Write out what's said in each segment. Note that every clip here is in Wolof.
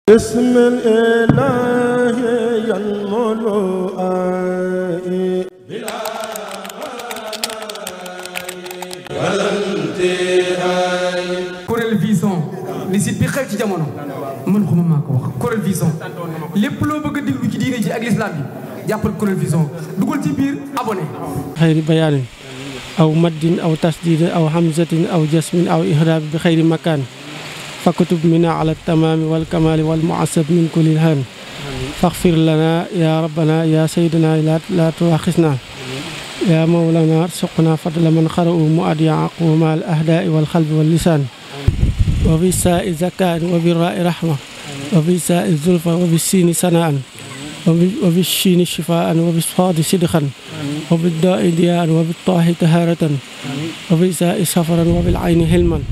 بسم الإله ينمو بلا ولا انتهاء. Kourel Vision li site bi xew ci jamono man xuma maa ko wax Kourel Vision lépp loo bëgg a déglu ci diine ji ak l'islam bi jàppal Kourel Vision dugal ci biir abonné. xayri bayaanin aw maddin aw tasdidin aw hamzatin aw jasmin aw ihraab bi xayri makaan fakutub mina ala tamaami wal kamaali wal muasab min kulli haan faxfir lana ya rabbana ya sayyidina la tuwaxisna ya mawlana suqna fadla man xara'u muad yaqu ma al ahdaai wal xalbi wal lisaan wa bi saai zakaan wa bi raai rahma wa bi saai zulfa wa bi siini sanaan wa bi shiini shifaan wa bi saadi sidxan wa bi daai diyaan wa bi taahi tahaaratan wa bi saai safaran wa bil ayni hilman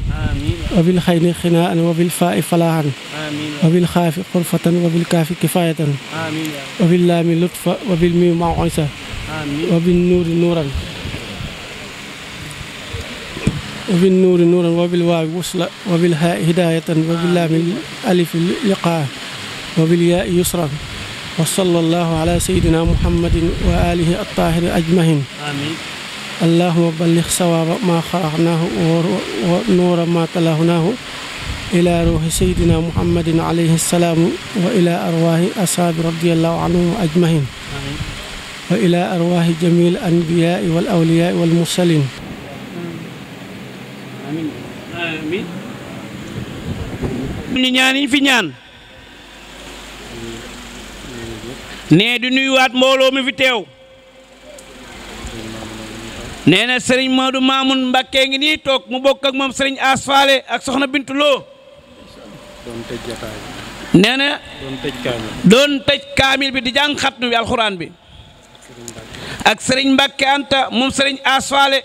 wa bil xayni xinaan wa bil faa'i falaahan wa bil xaafi xurfatan wa bil kaafi kifaayatan wa bil laami lutfa wa bil miimi maw'isa wa bin nuuri nuuran wa bin nuuri nuuran wa bil waawi wusla wa bil haa'i hidaayatan wa bil laami alifi liqaa wa bil yaa'i yusran wa sallallahu ala sayyidina muhammadin wa alihi at-taahiri ajmahin allahumma balligh sawaaba ma xalaqnaahu wa nuura ma talahnaahu ila ruuhi sayyidina muhammadin alayhi salaamu wa ila arwaahi ashaabi radiyallahu anhum ajmahin wa ila arwaahi jamiil anbiyaai wal awliyaai wal mursaliin. amiin amiin. ñu ñaan yi fi ñaan. nee di nuyuwaat mbooloo mi fi teew. nee na Serigne Modou Mamoun Mbacké ngi nii toog mu bokk ak moom Serigne Asfaale ak Soxna Bintu Lo. doon tëj jotaay bi. nee na. doon tëj kaamil bi di jàng xatnu bi alxuraan bi. ak Serigne Mbacké Anta moom Serigne Asfaale.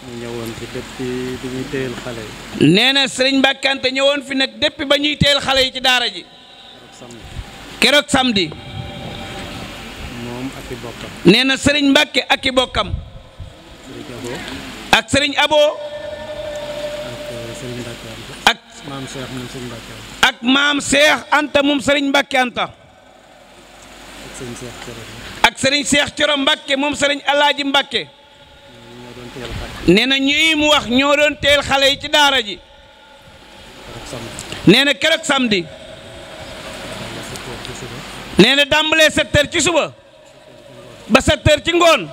mu ñëwoon fi depuis bi ñuy téyel xale yi. nee na Serigne Mbacké Anta ñëwoon fi nag depuis ba ñuy téyel xale yi ci daara ji. keroog samedi. moom ak i bokkam. nee na Serigne Mbacké ak i bokkam. ak Serigne Abo. ak maam Cheikh moom Serigne Mbacké Anta. ak maam Cheikh Anta moom Serigne Mbacké Anta. ak Serigne Cheikh Thioro Mbacké moom Serigne Alaaji Mbacké. nee na ñii mu wax ñoo doon teel xale yi ci daara ji. nee na keroog samedi. nee na dàmbalee 7 heures ci suba. ba 7 heures ci ngoon.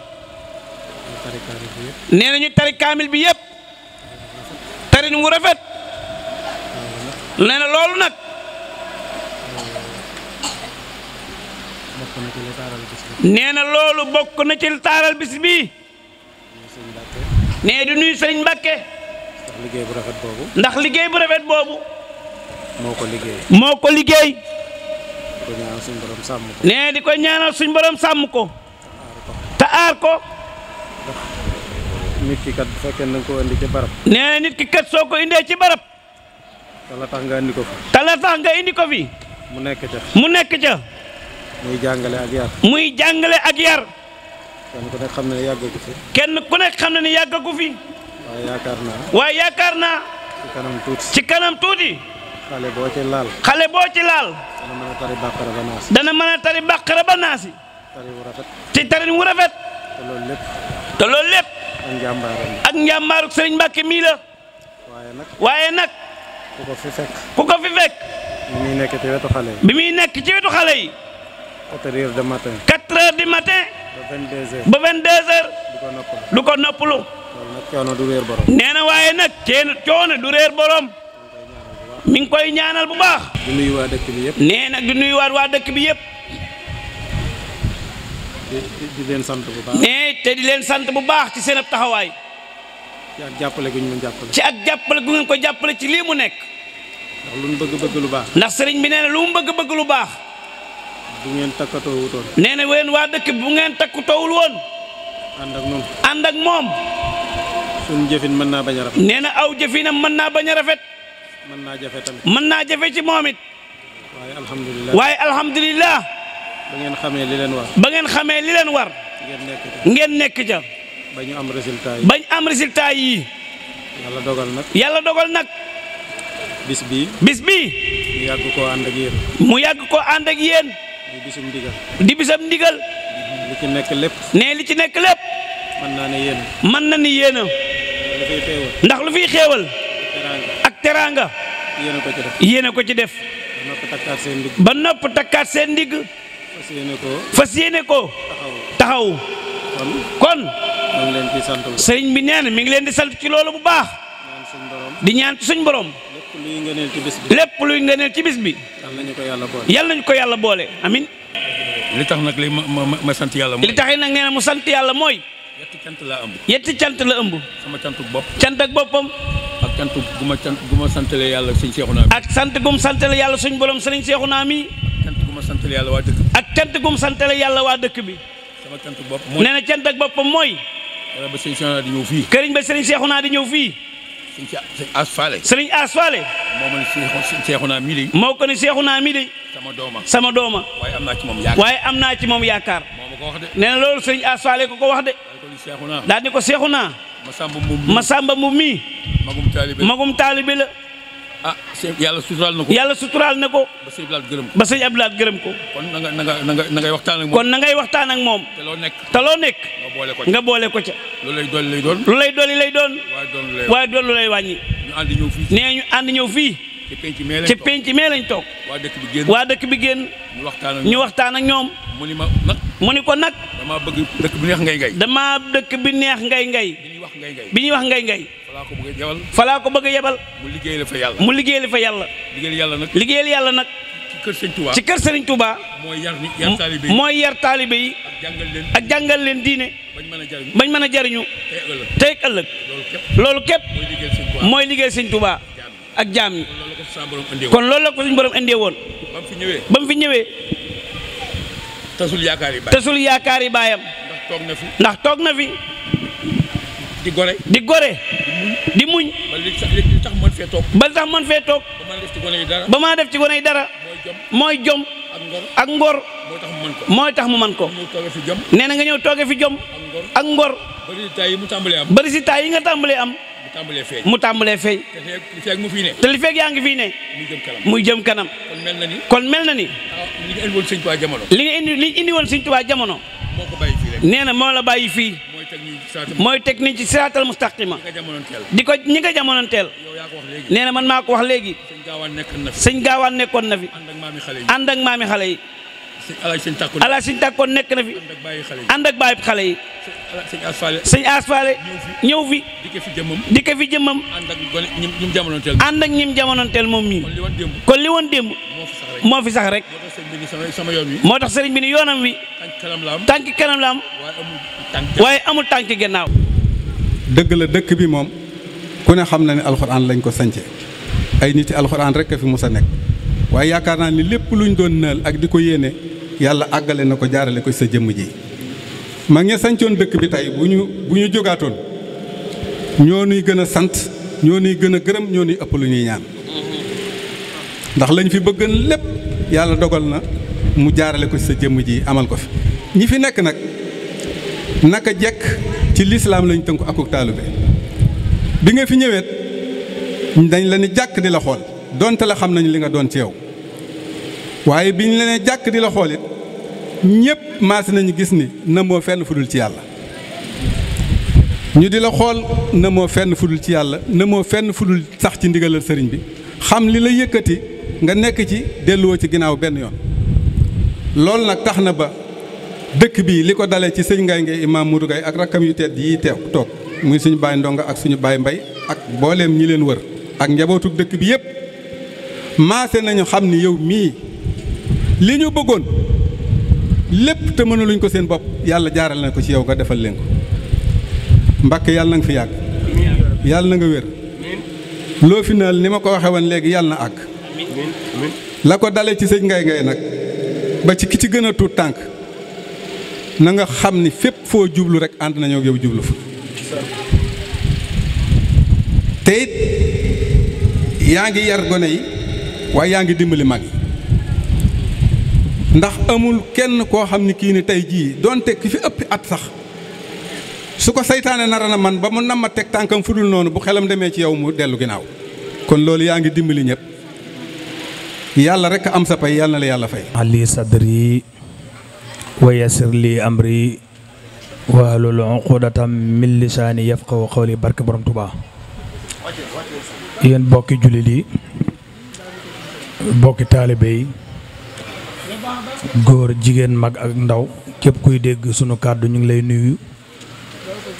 nee na ñu tari kaamil bi yëpp. tarin mu rafet. nee na loolu nag. nee na loolu bokk na ci taaral bis bi. nee di nuyu Serigne Mbacké. ndax liggéey bu rafet boobu. ndax liggéey bu rafet boobu. moo ko liggéey. moo ko liggéey. di ko ñaanal suñu borom sàmm ko. nee di ko ñaanal suñu borom sàmm ko. te aar ko. nit ki kat bu fekkee da nga ko indi ci barab. nee nit ki kat soo ko indee ci barab. te la tax nga indi ko fi. te la tax nga indi ko fi. mu nekk ca. mu nekk ca. muy jàngale ak yar. muy jàngale ak yar. kenn ku nekk xam na ne yàggagu fi. kenn ku nekk xam na ne yàggagu fi. waaye yaakaar naa. waaye yaakaar naa. ci kanam tuuti. ci kanam tuuti. xale boo ci laal. xale boo ci laal. dana mën a tari bàqara ba naasi. dana mën a tari bàqara ba naasi. tari wu rafet. ci tarin wu rafet. te loolu lépp. te loolu lépp. ak njàmbaaram. ak njàmbaaruk Serigne Mbacké mii la. waaye nag. waaye nag. ku ko fi fekk. ku ko fi fekk. bi muy nekk ci wetu xale yi. bi muy nekk ci wetu xale yi. 4 heures du matin. 4 heures du matin. ba 22 heures. ba 22 heures. du ko noppalu. du ko noppalu. loolu nag coono du réer borom. nee na waaye nag coono du réer borom. mi ngi koy ñaanal bu baax. di nuyu waa dëkk bi yëpp. nee nag di nuyuwaat waa dëkk bi yëpp. di leen sant bu baax. nee te di leen sant bu baax ci seen ab taxawaay. ci ak jàppale gu ñu mën jàppale. ci ak jàppale gu ngeen ko jàppale ci lii mu nekk. ndax lu mu bëgg lu baax. ndax sëriñ bi nee na lu mu bëgg lu baax. bu ngeen takkatoo wutoon. nee na ween waa dëkk bi bu ngeen takkatoowul woon. ànd ak noonu. ànd ak moom. suñu jëfin mën naa bañ a rafet. nee na aw jëfinam mën naa bañ a rafet. mën naa jafe tamit. mën naa jafe ci moom it. waaye alhamdulilah. waaye alhamdulilah. ba ngeen xamee li leen war. ba ngeen xamee li leen war. ngeen nekk ca. ba ñu am résultat yi. bañ am résultat yi. yàlla dogal nag. yàlla dogal nag. bis bii. mu yàgg koo ànd ak yéen. mu yàgg koo ànd ak yéen. di bisum ndigal. di bisam ndigal. li ci nekk lépp. nee li ci nekk lépp. mën naa ne yéen. mën na ni yéen a. ndax lu fiy xéewal. ak teraanga. yéen a ko ci def. yéen a ko ci def. ba nopp takkaat seen ndigg. fas yéene ko. taxaw. kon. sëriñ bi nee na mi ngi leen di sant ci loolu bu baax. di ñaan ci suñ borom. lépp luy ngëneel ci bis bi. yàlla nañu ko yàlla boole. amin. li tax nag li ma sant yàlla mooy. li tax nag nee na mu sant yàlla mooy. yetti cant laa ëmb. yetti cant la ëmb. sama cantu bopp. cant ak boppam. ak cant gu ma santalee yàlla sëñ Seexuna mi. ak sant gum santale yàlla suñ borom sëriñ Seexuna mi. cant gu ma santalee yàlla waa dëkk bi. ak cant gum santale yàlla waa dëkk bi. sama cantu bopp mooy. nee na cant ak boppam mooy. këriñ ba sëñ Seexuna di ñëw fii. këriñ ba sëriñ Seexuna di ñëw fii. sëñ As Faale. sëriñ As Faale. moo ma ne sëñ Seexuna mi de. moo ko ne Seexuna mi de. sama dooma. waaye am naa ci moom yaakaar. moo ma ko wax de. nee na loolu sëriñ As Faale ko wax de. daal di ko Seexuna. Masamba Mbuub mi. magum taalibe la. ah yàlla suturaal na ko. yàlla suturaal na ko. ba sëñ Abdoulaye gërëm ko. kon na ngay waxtaan ak moom. kon na ngay waxtaan ak moom. te loo nekk. nga boole ko ca. lu lay dolli lay doon. lu lay dolli lay doon. waaye doon lu lay wàññi. ñu ànd ñëw fii. nee ñu ànd ñëw fii. ci penc mee lañ toog. waa dëkk bi génn. ñu waxtaan ak ñoom. mu ni ma nag. mu ni ko nag. damaa bëgg dëkk bi neex ngay ngay. damaa dëkk bi neex ngay ngay. bi ñuy wax ngay ngay. falaa ko bëgg a yebal. mu liggéey la fa yàlla. mu liggéey la fa yàlla. liggéeyal yàlla nag. ci kër Sëriñ Touba. mooy yar taalibe yi. ak jàngal leen diine. bañ mën a jariñu. tey ak ëllëg. loolu képp. mooy liggéey Sëriñ Touba. ak jaam ñi. kon loolu la ko suñu borom indee woon. ba mu fi ñëwee. tasul yaakaar yi baayam. ndax toog na fi. di gore. di muñ. ba li tax mën fee toog. ba maa def ci gone yi dara. mooy jom. ak ngor. mooy tax mu mën ko. nee na nga ñëw tooge fi jom. ak ngor. bari si taay yi nga tàmbalee am. mu tàmbalee feeñ. te li fekk yaa ngi fii ne. muy jëm kanam. kon mel na ni. li indi woon Sëñ Tuubaa jamono. nee na moo la bàyyi fii. mooy teg ni ci siraatal mustaqima. ñi nga jamonoonteel. nee na man maa ko wax léegi. sëñ Gaawaan nekkoon na fi. ànd ak maami xale yi. ala sëñ tàkkoon nekk na fi. ànd ak bàyyi xale yi. sëñ As Faale ñëw fi. dikke fi jëmmam. ànd ak ñim jamonoonteel moom mii. kon li woon démb. moo fi sax rek. moo tax sëriñ bi ni yoonam wi. tànki kanam la am. waaye amul tànki gannaaw. dëgg la dëkk bi moom ku ne xam na ne alxuraan lañ ko sance ay nit yi alxuraan rek a fi mus a nekk waaye yaakaar naa ni lépp luñ doon nël ak di ko yéene yàlla àggale na ko jaarale ko sa jëmm ji. mag ña sancoon dëkk bi tey bu ñu jógaatoon ñoo nuy gën a sant ñoo nuy gën a gërëm ñoo nuy ëpp lu ñuy ñaan ndax lañ fi bëggan lépp yàlla dogal na mu jaarale ko sa jëmm ji amal ko fi. ñi fi nekk nag naka jekk ci lislaam lañ tënku akuk taalibe bi nga fi ñëweet dañ la ni jàkk di la xool donte la xam nañu li nga doon ci yow waaye biñ la ne jàkk di la xool it ñëpp maase nañu gis ni na moo fenn fudul ci yàlla ñu di la xool na moo fenn fudul ci yàlla na moo fenn fudul sax ci ndigalal sëriñ bi xam li la yëkkati nga nekk ci delluwoo ci ginnaaw benn yoon. loolu nag tax na ba dëkk bii li ko dalee ci sëñ Ngay Ngay imaam Modou Gaye ak rakkam yu tedd yi teew toog muy suñu baay ndonga ak suñu baay mbay ak booleem ñi leen wër ak njabootu dëkk bi yépp maase nañu xam ni yow mii li ñu bëggoon lépp te mënuluñ ko seen bopp yàlla jaaral na ko ci yow nga defal leen ko. Mbàkke yàlla na nga fi yàgg yàlla na nga wér loo fi naal ni ma ko waxee woon léegi yàlla na àgg la ko dalee ci sëñ Ngay Ngay nag ba ci ki ci gën a tuut tànk na nga xam ni fépp foo jublu rek ànd nañoo ak yow jublu fa te it yaa ngi yar gone yi waaye yaa ngi dimbali mag yi ndax amul kenn koo xam ni kii ni tey jii donte ki fi ëpp at sax su ko saytaane nara na man ba mu nam ma teg tànkam fu dul noonu bu xelam demee ci yow mu dellu ginnaaw kon loolu yaa ngi dimbali ñëpp yàlla rek am sa pay yàlla na la yàlla fay. ali sadri wa yassir li amri wahlul uqdatam min lisaani yafqahu qawli barke borom Tuubaa. yéen bokki jullit yi bokki taalibe yi góor jigéen mag ak ndaw képp kuy dégg sunu kàddu ñu ngi lay nuyu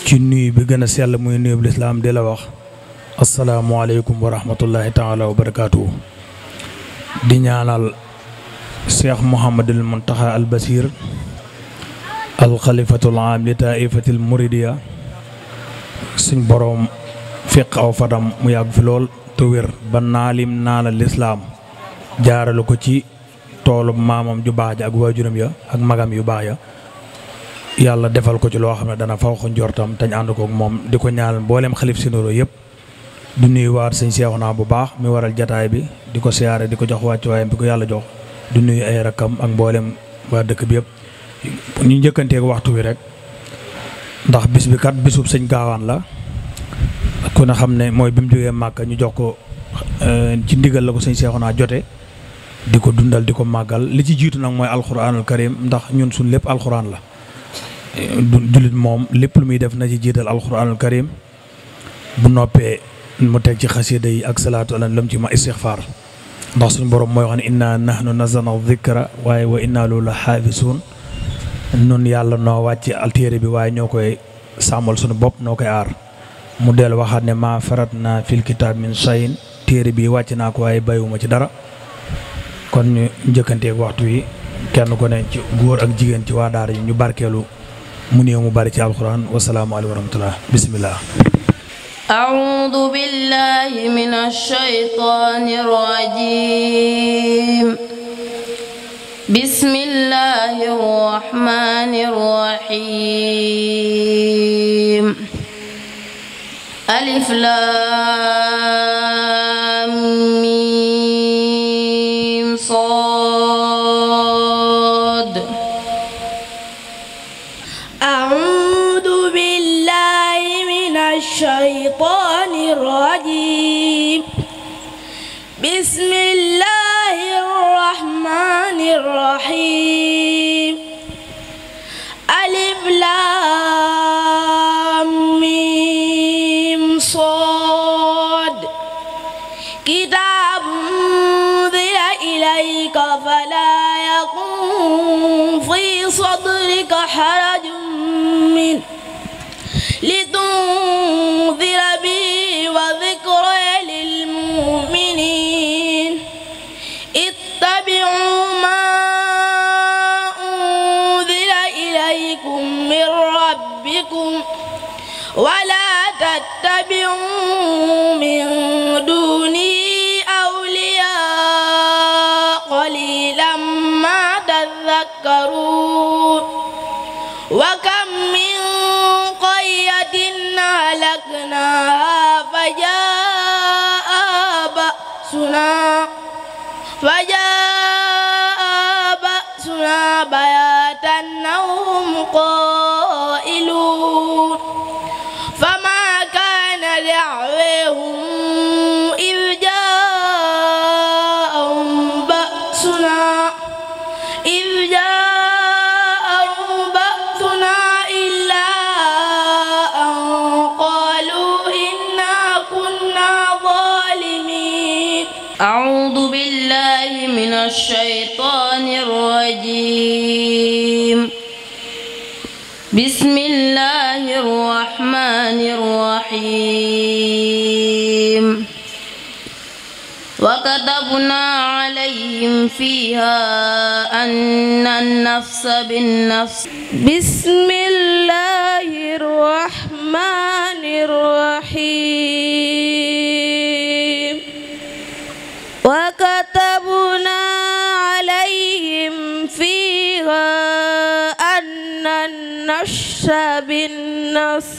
ci nuyu bi gën a sell muy nuyu bu lislaam di la wax asalaamualeykum wa rahmatullahi taala wa barakaatu. di ñaanal Cheikh Mouhamadul Muntaxa al Basir al xalifatul aam li taifatil muridiya suñ boroom fiq aw fadam mu yàgg fi lool te wér ba naalim naala lislaam jaarale ko ci toolu maamam ju baax ja ak waajuram ya ak magam yu baax ya yàlla defal ko ci loo xam ne dana faw ko njortam tañ ànd kook moom di ko ñaanal mboolem xalif sinoro yëpp du nuyu waat sëñ Seexuna bu baax mi waral jataay bi di ko siyaare di ko jox wàccuwaayam bi ko yàlla jox du nuyu ay rakkam ak mboolem waa dëkk bi yëpp ñu njëkkanteeg waxtu wi rek ndax bis bi kat bisub sëñ gaawaan la ku ne xam ne mooy bi mu jógee Màkka ñu jox ko ci ndigal la ko sëñ Seexuna jote di ko dundal di ko màggal li ci jiitu nag mooy alxuraanul karim ndax ñun suñ lépp alxuraan la jullit moom lépp lu muy def na ci jiital alxuraanul karim bu noppee mu teg ci xasida yi ak salaatu ala lam ci ma istixfaar ndax suñu borom mooy wax ne inna nahnu nazzalna dhikra waaye wa inna lahu la xaafisuun nun yàlla noo wàcc altéere bi waaye ñoo koy sàmmal suñu bopp noo koy aar mu del waxaat ne maa farat na fil kitaab min shayin téere bi wàcc naa ko waaye bàyyiwuma ci dara kon ñu njëkkanteeg waxtu wi kenn ku ne ci góor ak jigéen ci waa daara yi ñu barkeelu mu néew mu bari ci alxuraan wasalaamu aleykum wa rahmatullah bismillah أعوذ بالله من الشيطان الرجيم بسم الله الرحمن الرحيم ألف لام ميم صاد أعوذ بالله من الشيطان الرجيم بسم الله الرحمن الرحيم ألف لام ميم صاد كتاب أنزل إليك فلا يكن في صدرك حرج منه لتنذر به وذكرى للمؤمنين اتبعوا ما أنزل إليكم من ربكم ولا تتبعوا من دونه أولياء قليلا ما تذكرون وكم من قرية أهلكناها فجاء بأسنا بياتا أو هم قائلون فما كان دعواهم إذ جاءهم بأسنا إلا أن قالوا إنا كنا ظالمين أعوذ بالله من الشيطان الرجيم بسم الله الرحمن الرحيم وكتبنا عليهم فيها أن النفس بالنفس بسم الله الرحمن الرحيم وكتبنا عليهم فيها أن النفس بالنفس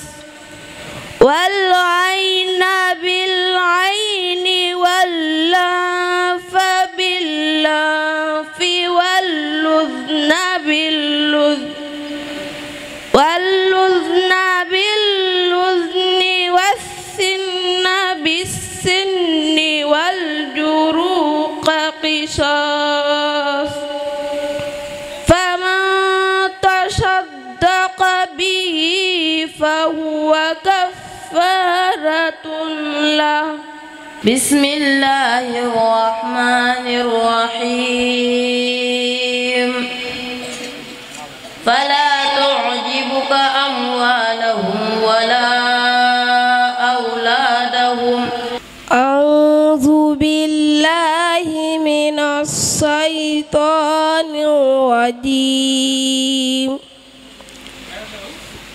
والعين بالعين والأنف بالأنف والأذن بالأذن والسن بالسن الله بسم الله الرحمن الرحيم فلا تعجبك أموالهم ولا أولادهم أعوذ بالله من الشيطان الرجيم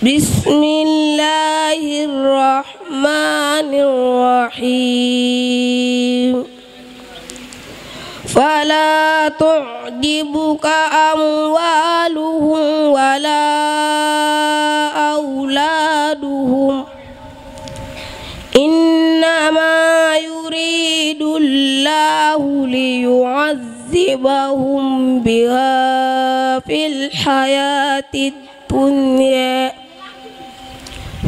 بسم الله الرحمن الرحيم فلا تعجبك أموالهم ولا أولادهم إنما يريد الله ليعذبهم بها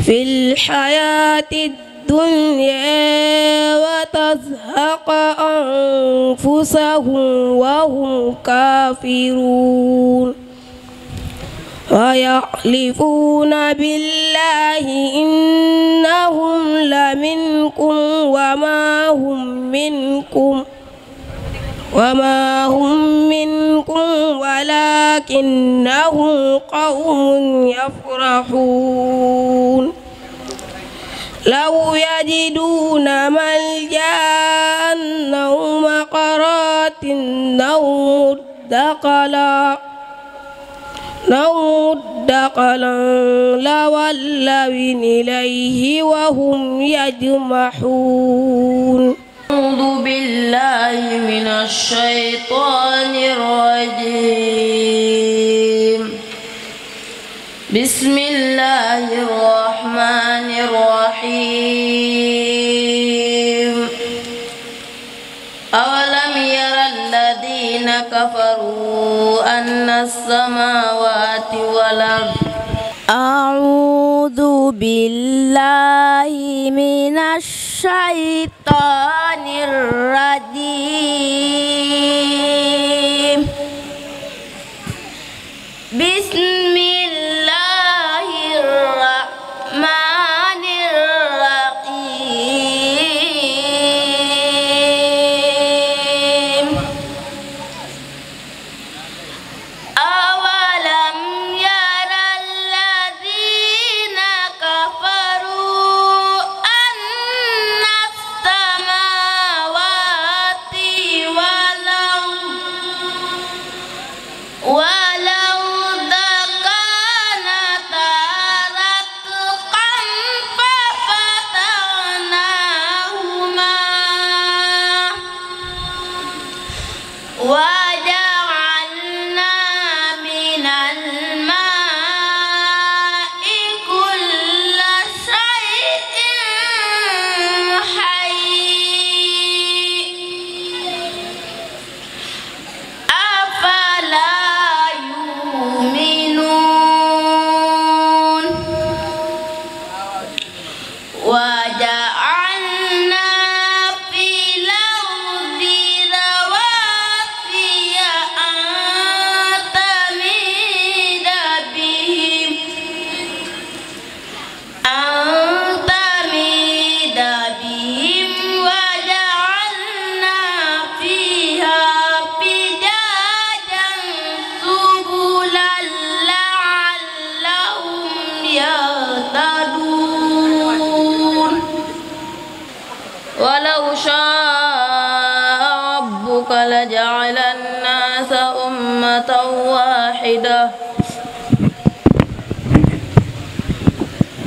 في الحياة الدنيا وتزهق أنفسهم وهم كافرون ويحلفون بالله إنهم لمنكم وما هم منكم ولكنهم قوم يفرحون لو يجدون ملجأ أو مقرات أو مدخلا لولوا إليه وهم يجمحون أعوذ بالله من الشيطان الرجيم بسم الله الرحمن الرحيم أولم ير الذين كفروا أن السماوات والأرض أعوذ بالله من الشيطان الرجيم بسم الله الرحمن الرحيم أولم ير الذين كفروا أن السماوات والأرض كانتا رتقا ففتقناهما وجعلنا من الماء كل شيء حي أفلا يؤمنون وجعلنا في الأرض رواسي أن تميد بهم وجعلنا فيها فجاجا سبلا لعلهم يهتدون ولو شاء ربك لجعل الناس أمة واحدة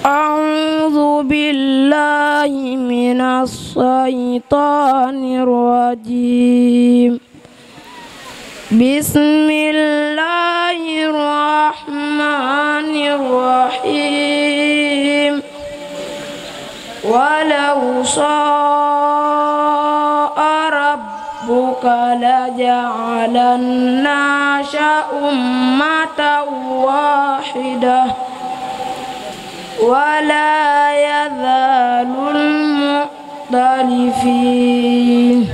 أعوذ بالله من الشيطان الرجيم بسم الله الرحمن الرحيم ولو شاء ربك لجعل الناس أمة واحدة ولا يزال المختلفين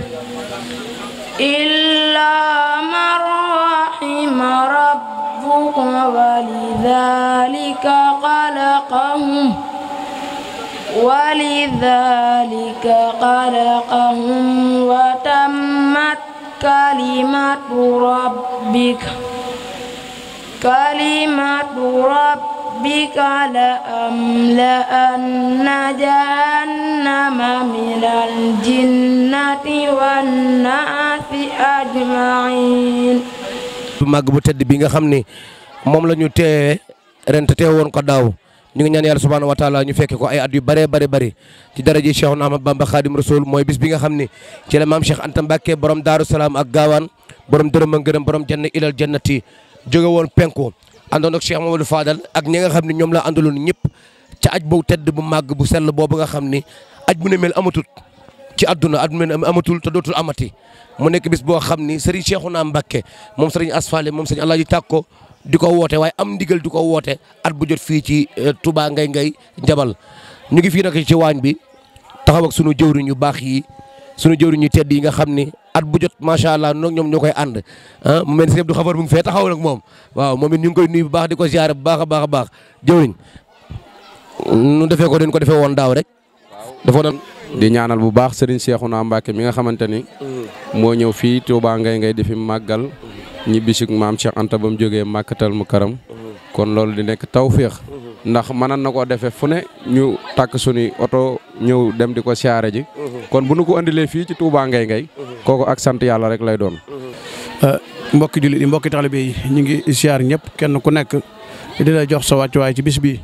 إلا من رحم ربك ولذلك خلقهم ولذلك خلقهم وتمت كلمة ربك لأملأن جهنم من الجنة والناس أجمعين. màgg bu tedd bi nga xam ni moom la ñu teewee ren te teewoon ko daaw ñu ngi ñaan yàlla subhaanahu wa taala ñu fekke ko ay at yu bëree bëri ci daraje Cheikh Ahmad Bamba Khadim Rasoul mooy bis bi nga xam ni ci la maam Cheikh Anta Mbacke borom Daaru Salaam ak Gaawaan borom dërëm ak ngërëm borom janna ilal jannati jóge woon penku àndoon ak Cheikh Mamadou Fadal ak ñi nga xam ne ñoom la àndaloon ñëpp ca aj bu tedd bu màgg bu sell boobu nga xam ni aj bu ne mel amatul ci àdduna amatul te dootul amati mu nekk bis boo xam ni Serigne Cheikhouna Mbacke moom Serigne Asfale moom Serigne Alaaji Tàkko di ko woote waaye am ndigal di ko woote at bu jot fii ci Touba ngay Njabal ñu ngi fii nag ci waañ bi taxaw ak sunu jëwriñ yu baax yi sunu jëwriñ yu tedd yi nga xam ni at bu jot macha allah noonu ñoom ñoo koy ànd mu mel ni Sëñ Abdou Xabar bu ngi fee taxaw nag moom waaw moom it ñu ngi koy nuyu bu baax di ko ziare bu baax a baax jëwriñ nu defee ko den ko defee woon daaw rek dafa doon di ñaanal bu baax Serigne Cheikhouna Mbacke mi nga xamante ni moo ñëw fii Touba ngay di fi màggal ñibbisig maam Cheikh Anta ba mu jógee Màkkatal Mukarram kon loolu di nekk tawféex ndax mënan na koo defee fu ne ñu takk suñu oto ñëw dem di ko siyaare ji kon bu nu ko andilee fii ci Touba ngay kooku ak sant yàlla rek lay doon. mbokki jullit yi mbokki taalibe yi ñu ngi siyaar ñëpp kenn ku nekk di la jox sa wàccuwaay ci bis bi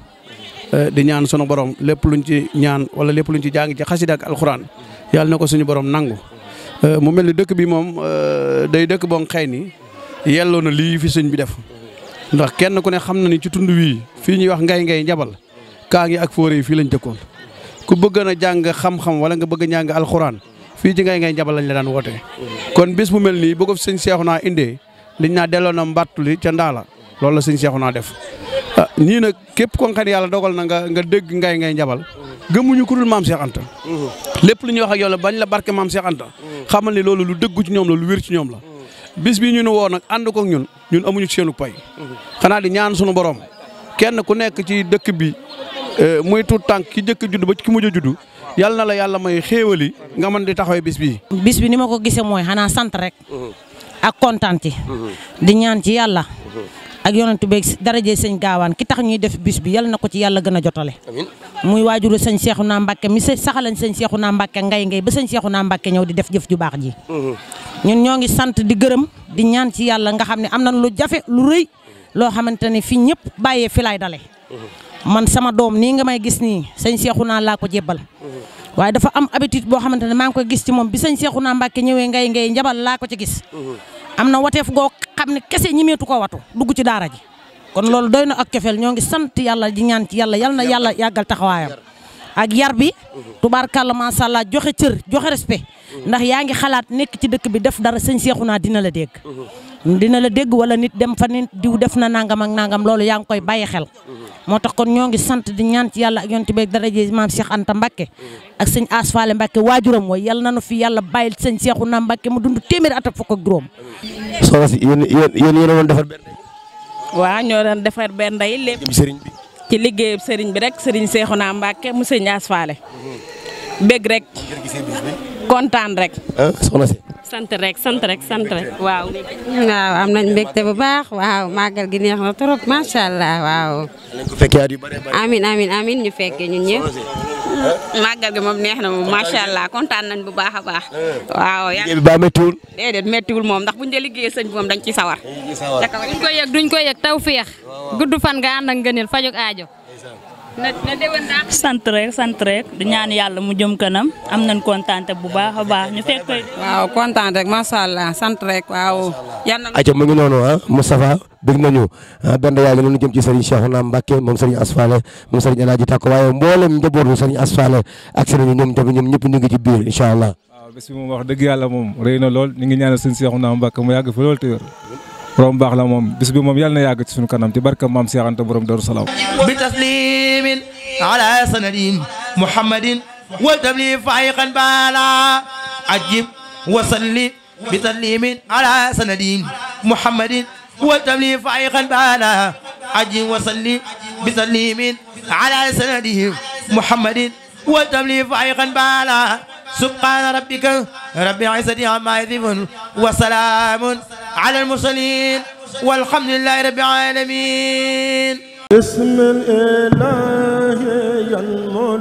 di ñaan sunu borom lépp luñ ci ñaan wala lépp luñ ci jàng ci xasida ak alxuraan yàlla na ko suñu borom nangu mu mel ni dëkk bi moom day dëkk boo xëy ni yelloo na lii fi sëñ bi def ndax kenn ku ne xam na ni ci tund wii fii ñuy wax ngay Njabal kaa ngi ak fóore yi fii lañ dëkkoon ku bëgg na jàng xam-xam wala nga bëgg a jàng alxuraan fii ci ngay Njabal lañ la daan woote kon bis bu mel nii bu ko sëñ Cheikhouna indee liñ naa delloo na mbattuli ca ndaala loolu la sëñ Cheikhouna def ñii nag képp ko xam ne yàlla dogal na nga dégg ngay Njabal gëmuñu ku dul maam Cheikh Anta lépp lu ñuy wax ak yow la bañ la barke maam Cheikh Anta xamal ni loolu lu dëggu ci ñoom la lu wér ci ñoom la bis bi ñu nu woo nag ànd ko ñun amuñu ci seenu pay xanaa di ñaan sunu borom kenn ku nekk ci dëkk bi muy tuut tànk ki jëkk judd ba ci ki mujj a judd yàlla na la yàlla may xéewali nga mën di taxawee bis bi ni ma ko gisee mooy xanaa sant rek ak kontaan ci di ñaan ci yàlla ak yonent beeg daraje sëñ Gaawaan ki tax ñuy def bis bi yàlla na ko ci yàlla gën a jotale muy waajuru sëñ Cheikhouna Mbacke mi saxalañ sëñ Cheikhouna Mbacke ngay ba sëñ Cheikhouna Mbacke ñëw di def jëf ju baax ji ñun ñoo ngi sant di gërëm di ñaan ci yàlla nga xam ne am na lu jafe lu rëy loo xamante ne fii ñëpp bàyyee fi laay dale man sama doom nii nga may gis nii sëñ Cheikhouna laa ko jébbal waaye dafa am habitude boo xamante ne maa ngi koy gis ci moom bi sëñ Cheikhouna Mbacke ñëwee ngay Njabal laa ko ci gis am na wateef goo xam ne kese ñimeetu ko watu dugg ci daara ji kon loolu doy na ak cofeel ñoo ngi sant yàlla di ñaan ci yàlla yal na yàlla yàggal taxawaayam ak yar bi tubaarkàlla macha allah joxe cër joxe respect ndax yaa ngi xalaat nekk ci dëkk bi def dara sëñ Cheikhouna dina la dégg wala nit dem fa nit diw def na nangam ak nangam loolu yaa ngi koy bàyyi xel moo tax kon ñoo ngi sant di ñaan ci yàlla ak yonent bi daraje maam Cheikh Anta Mbacke ak sëñ Asfale Mbacke waajuram mooy yàlla na nu fi yàlla bàyyil sëñ Cheikhouna Mbacke mu dund téeméeri at ak fukk ak juróom. soxna si yéen a doon defar benn waaw ñoo doon defar benn day lépp ci liggéeyu sëriñ bi rek sëriñ Cheikhouna Mbacke mu sëñ Asfale bég rek kontaan rek. soxna si. sant rek waaw. waaw am nañ mbégte bu baax waaw màggal gi neex na trop macha allah waaw. amiin ñu fekkee ñun ñëpp. màggal gi moom neex na moom macha allah kontaan nañ bu baax a baax. waaw liggéey bi ba méttiwul. déedéet méttiwul moom ndax buñ dee liggéeyee sëñ bi moom dañ ci sawar. duñ ko yëg taw féex gudd fan nga ànd ak ngëneel fajog aajo. sant rek di ñaan yàlla mu jëm kanam am nañ kontaan bu baax a baax ñu fekk. waaw kontaan rek macha allah sant rek waaw. ayca mu ngi noonu Moustapha bëgg nañu benn yaay la ñu jëm ci Serigne Cheikhouna Mbacke moom Serigne Asfale moom Serigne Alaaji Tàkko waaye mboolem njabootu Serigne Asfale ak Serigne ñoom ñëpp ñu ngi ci biir incha allah. waaw bés bi moom wax dëgg yàlla moom rëy na lool ñu ngi ñaanal Serigne Cheikhouna Mbacke mu yàgg fi lool te wér borom baax la moom bis bi moom yàlla na yàgg ci suñu kanam ci barka maam Cheikh Anta borom Darou Salaam bi taslimin ala sanadin muhammadin wa tabli faiqan bala ajib wa salli bi taslimin ala sanadin muhammadin wa tabli faiqan bala ajib wa salli bi taslimin ala sanadin muhammadin والتبليغ فائقا بالا سبحان ربك رب العزة عما يصفون وسلام على المرسلين والحمد لله رب العالمين. بسم الإله ينمو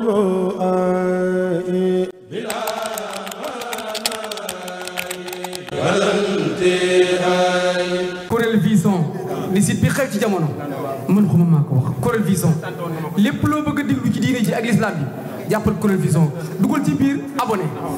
Corel Vision di site bi xew ci jamono man xuma maa ko wax Corel Vision lépp loo bëgg a déglu ci diine ji ak l'islam bi jàppal Corel Vision dugal ci biir abonné